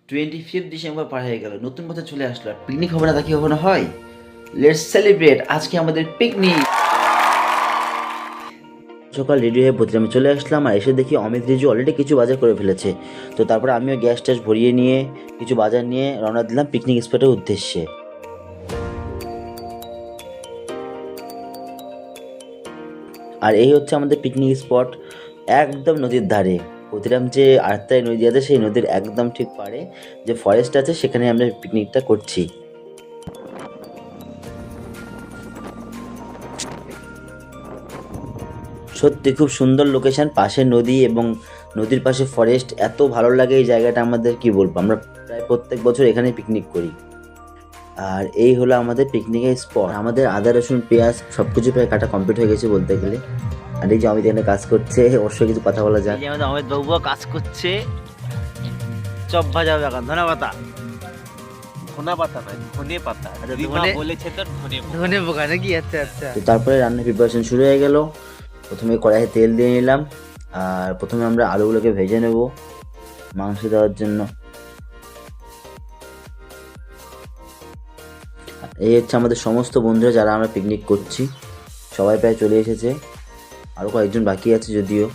25 December পার হয়ে গেল, নতুন বছর চলে আসলো। পিকনিক হবে না তা কি কখনো হয়? লেটস সেলিব্রেট, আজকে আমাদের পিকনিক। সকাল রেডি হয়ে প্রতিরামে চলে আসলাম, আর এসে দেখি অমিত রিজু অলরেডি কিছু বাজার করে ফেলেছে। তো তারপরে আমিও গ্যাস ট্যাস ভরিয়ে নিয়ে কিছু বাজার নিয়ে রওনা দিলাম পিকনিক স্পটের উদ্দেশ্যে। আর এই হচ্ছে আমাদের পিকনিক স্পট, একদম নদীর ধারে। ক্ষুদিরাম যে আটটায় নদী আছে সেই নদীর একদম ঠিক পাড়ে যে ফরেস্ট আছে সেখানে আমরা পিকনিকটা করছি। সত্যি খুব সুন্দর লোকেশন, পাশে নদী এবং নদীর পাশে ফরেস্ট, এত ভালো লাগে এই জায়গাটা আমাদের, কি বলবো। আমরা প্রায় প্রত্যেক বছর এখানে পিকনিক করি। আর এই হলো আমাদের পিকনিকের স্পট। আমাদের আদা রসুন পেঁয়াজ সব কিছু প্রায় কাটা কমপ্লিট হয়ে গেছে বলতে গেলে। আর এই যে অমিত এখানে কাজ করছে, অবশ্যই কিছু কথা বলা যায়। আমাদের অমিত বাবুও কাজ করছে, চপ ভাজা বাগান ধনে পাতা। ধনা পাতা নয়, ধনে পাতা। আচ্ছা, দিদি মা ধনে- বলেছে তো ধনে পাতা। ধনে পোকা নাকি? আচ্ছা আচ্ছা। তো তারপরে রান্নার প্রিপারেশন শুরু হয়ে গেল। প্রথমে কড়াইয়ে তেল দিয়ে নিলাম, আর প্রথমে আমরা আলুগুলোকে ভেজে নেব মাংস দেওয়ার জন্য। এই হচ্ছে আমাদের সমস্ত বন্ধুরা যারা আমরা পিকনিক করছি, সবাই প্রায় চলে এসেছে, আরও কয়েকজন বাকি আছে যদিও।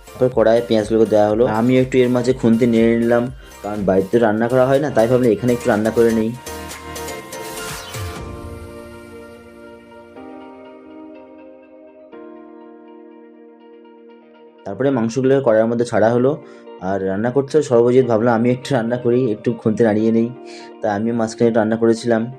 তারপর কড়াইয়ে পেঁয়াজগুলোকে দেওয়া হলো, আমি একটু এর মাঝে খুন্তি নিয়ে নিলাম, কারণ বাড়িতে রান্না করা হয় না, তাই ভাবলাম এখানে একটু রান্না করে নিই। তারপরে মাংসগুলো কড়াইয়ের মধ্যে ছাড়া হলো, আর রান্না করতে সর্বজিৎ, ভাবলাম আমি একটু রান্না করি, একটু খুন্তি নাড়িয়ে নেই, তাই আমিও মাঝখানে একটু রান্না করেছিলাম।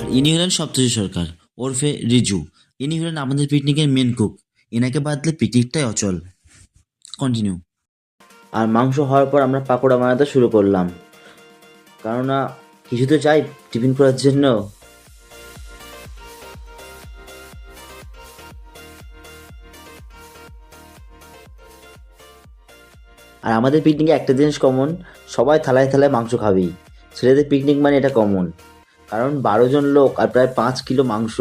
আর ইনি হলেন সপ্তর্ষি সরকার ওরফে রিজু। ইনি হলেন আমাদের পিকনিকের মেন কুক। এনাকে বাদলে পিকনিকটাই অচল। কন্টিনিউ। আর মাংস হওয়ার পর আমরা পাকোড়া বানাতে শুরু করলাম, কেননা কিছু তো চাই টিফিন করার জন্য। আর আমাদের পিকনিকে একটা জিনিস কমন, সবাই থালায় থালায় মাংস খাবেই। ছেলেদের পিকনিক মানে এটা কমন, কারণ 12 জন লোক আর প্রায় 5 কিলো মাংস,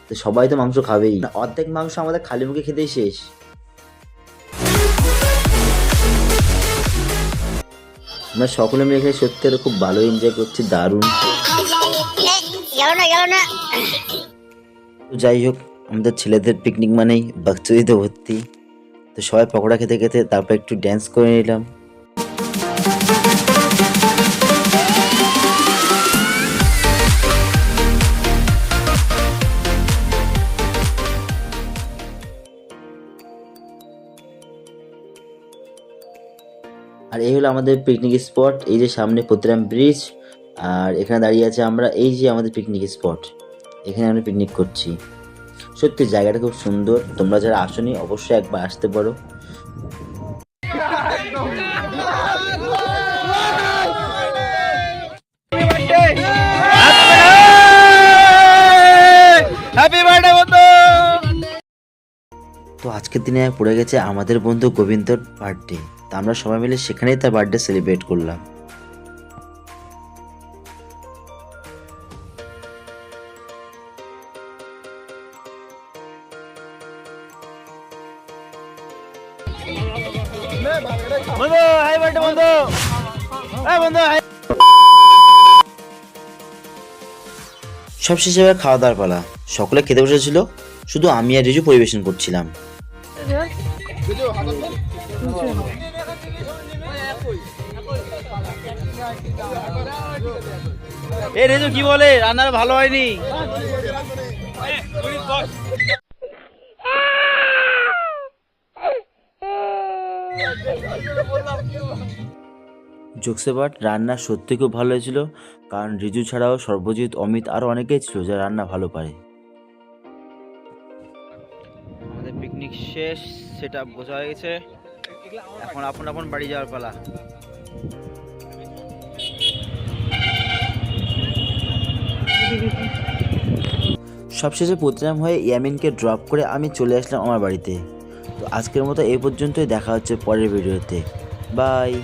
তো সবাই তো মাংস খাবেই। অর্ধেক মাংস আমাদের খালি মুখে খেতেই শেষ। আমরা সকলে মিলে এখানে সত্যি খুব ভালো এনজয় করছি, দারুণ। তো যাই হোক, আমাদের ছেলেদের পিকনিক মানেই বাকচুরিতে ভর্তি। তো সবাই পকোড়া খেতে খেতে তারপর একটু ড্যান্স করে নিলাম। আর এই হলো আমাদের পিকনিক স্পট, এই যে সামনে প্রতিরাম ব্রিজ, আর এখানে দাঁড়িয়ে আছে আমরা, এই যে আমাদের পিকনিক স্পট, এখানে আমরা পিকনিক করছি। সত্যি জায়গাটা খুব সুন্দর, তোমরা যারা আসোনি অবশ্যই একবার আসতে পারো। হ্যাপি বার্থডে বন্ধু। তো আজকের দিনে পড়ে গেছে আমাদের বন্ধু গোবিন্দর বার্থডে, তা আমরা সবাই মিলে সেখানেই তার বার্থডে সেলিব্রেট করলাম। বন্ধু হাই বার্থডে বন্ধু। এই বন্ধু হাই। সব শেষে এবার খাওয়া দাওয়ার পালা। সকলে খেতে বসেছিল, শুধু আমি আর রিজু পরিবেশন করছিলাম। এ রেজু কি বলে, রান্নার ভালো হয়নি? জোকসে বাট রান্না সত্যি খুব ভালো হয়েছিল, কারণ রিজু ছাড়াও সর্বজিৎ, অমিত আরও অনেকেই ছিল যারা রান্না ভালো পারে। আমাদের পিকনিক শেষ, সেটা বোঝা হয়ে গেছে, এখন আপন আপন বাড়ি যাওয়ার পালা। সবশেষে প্রতিরাম হয়ে ইয়ামিনকে ড্রপ করে আমি চলে আসলাম আমার বাড়িতে। তো আজকের মতো এই পর্যন্তই, দেখা হচ্ছে পরের ভিডিওতে। বাই।